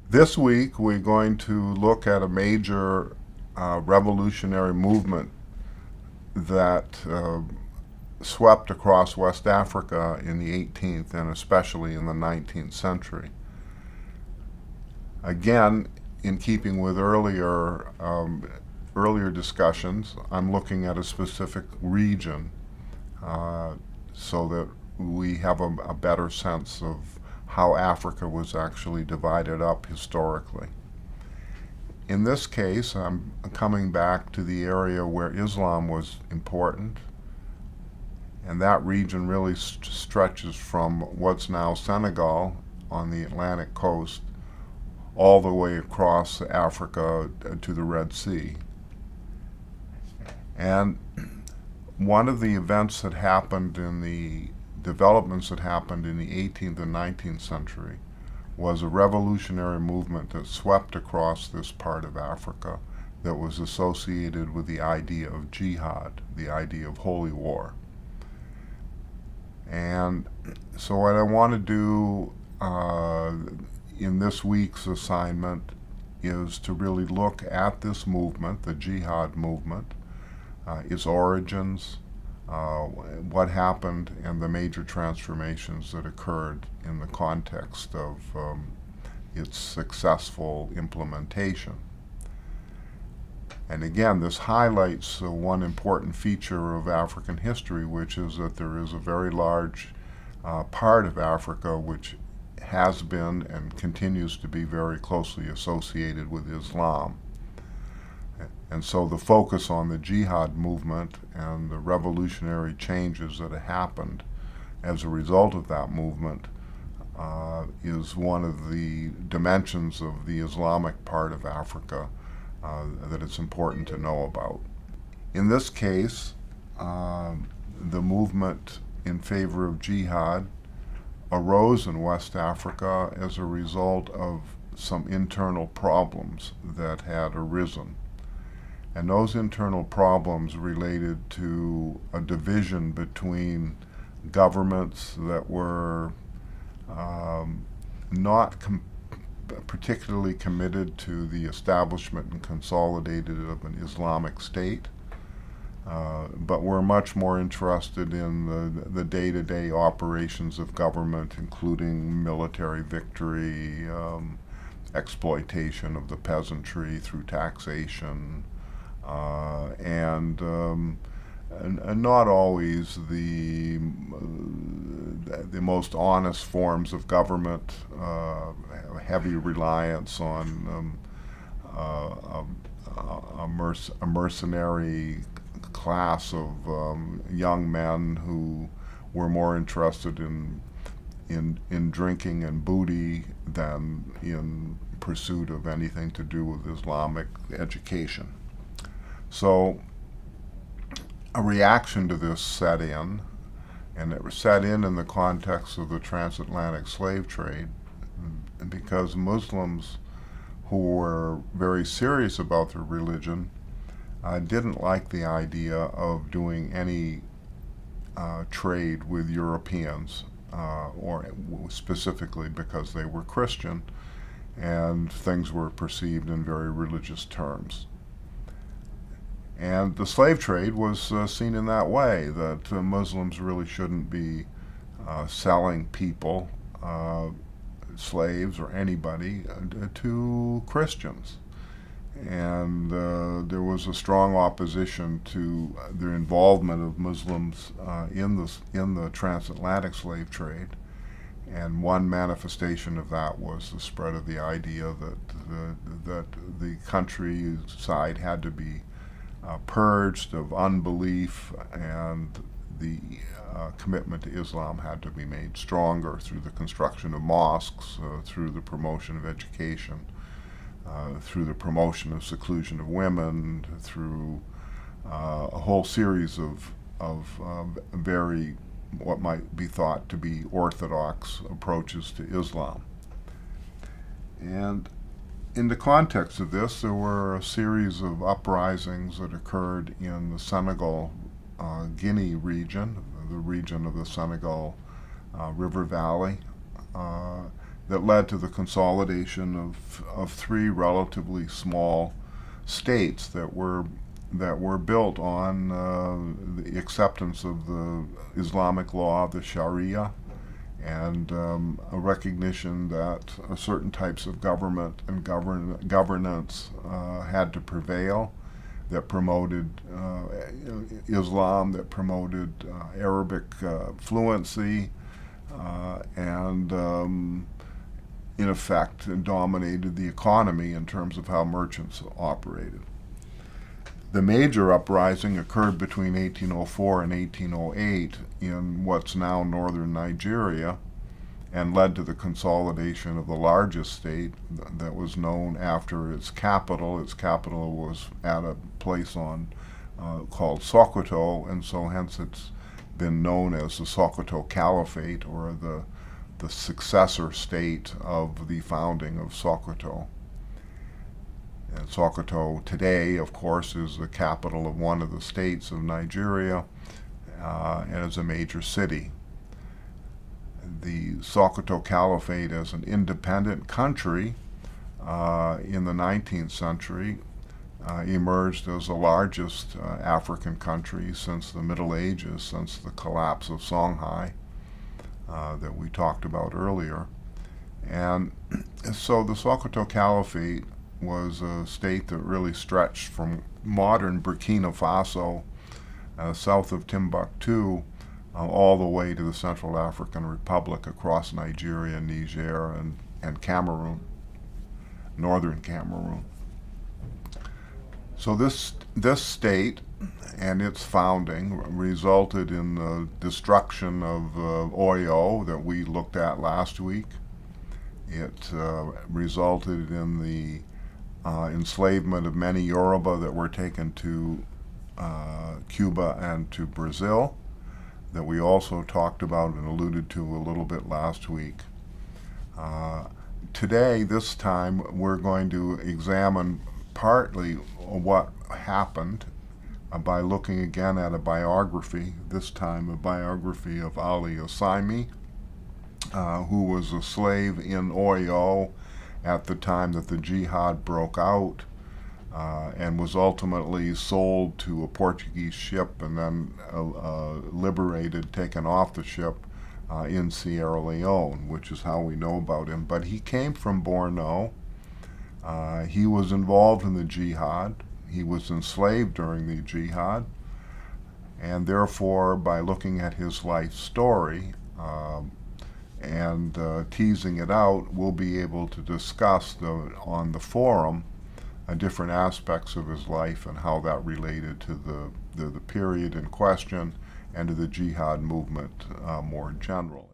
This week we're going to look at a major revolutionary movement that swept across West Africa in the 18th and especially in the 19th century. Again, in keeping with earlier discussions, I'm looking at a specific region so that we have a better sense of how Africa was actually divided up historically. In this case, I'm coming back to the area where Islam was important, and that region really stretches from what's now Senegal on the Atlantic coast all the way across Africa to the Red Sea. And one of the events that happened in the developments that happened in the 18th and 19th century was a revolutionary movement that swept across this part of Africa that was associated with the idea of jihad, the idea of holy war. And so what I want to do in this week's assignment is to really look at this movement, the jihad movement, its origins, what happened, and the major transformations that occurred in the context of its successful implementation. And again, this highlights one important feature of African history, which is that there is a very large part of Africa which has been and continues to be very closely associated with Islam. And so the focus on the jihad movement and the revolutionary changes that have happened as a result of that movement is one of the dimensions of the Islamic part of Africa that it's important to know about. In this case, the movement in favor of jihad arose in West Africa as a result of some internal problems that had arisen. And those internal problems related to a division between governments that were not particularly committed to the establishment and consolidated of an Islamic state, but were much more interested in the day-to-day operations of government, including military victory, exploitation of the peasantry through taxation, and not always the most honest forms of government, heavy reliance on a mercenary class of young men who were more interested in drinking and booty than in pursuit of anything to do with Islamic education. So a reaction to this set in, and it was set in the context of the transatlantic slave trade, because Muslims who were very serious about their religion didn't like the idea of doing any trade with Europeans, or specifically because they were Christian and things were perceived in very religious terms. And the slave trade was seen in that way, that Muslims really shouldn't be selling people, slaves or anybody, to Christians. And there was a strong opposition to the involvement of Muslims in the transatlantic slave trade. And one manifestation of that was the spread of the idea that the countryside had to be purged of unbelief, and the commitment to Islam had to be made stronger through the construction of mosques, through the promotion of education, through the promotion of seclusion of women, through a whole series of very, what might be thought to be orthodox approaches to Islam. And in the context of this, there were a series of uprisings that occurred in the Senegal Guinea region, the region of the Senegal River Valley, that led to the consolidation of three relatively small states that were built on the acceptance of the Islamic law, the Sharia, and a recognition that certain types of government and governance had to prevail, that promoted Islam, that promoted Arabic fluency, and in effect dominated the economy in terms of how merchants operated. The major uprising occurred between 1804 and 1808 in what's now northern Nigeria, and led to the consolidation of the largest state that was known after its capital. Its capital was at a place called Sokoto, and so hence it's been known as the Sokoto Caliphate, or the successor state of the founding of Sokoto. And Sokoto today, of course, is the capital of one of the states of Nigeria, and is a major city. The Sokoto Caliphate as an independent country in the 19th century emerged as the largest African country since the Middle Ages, since the collapse of Songhai that we talked about earlier. And so the Sokoto Caliphate was a state that really stretched from modern Burkina Faso, south of Timbuktu, all the way to the Central African Republic, across Nigeria, Niger, and Cameroon, northern Cameroon. So this state and its founding resulted in the destruction of Oyo that we looked at last week. It resulted in the enslavement of many Yoruba that were taken to Cuba and to Brazil, that we also talked about and alluded to a little bit last week. Today, this time, we're going to examine partly what happened by looking again at a biography, this time a biography of Ali Osaimi, who was a slave in Oyo at the time that the jihad broke out, and was ultimately sold to a Portuguese ship and then liberated, taken off the ship in Sierra Leone, which is how we know about him. But he came from Borno. He was involved in the jihad. He was enslaved during the jihad. And therefore, by looking at his life story and teasing it out, we'll be able to discuss on the forum different aspects of his life and how that related to the period in question and to the jihad movement more generally.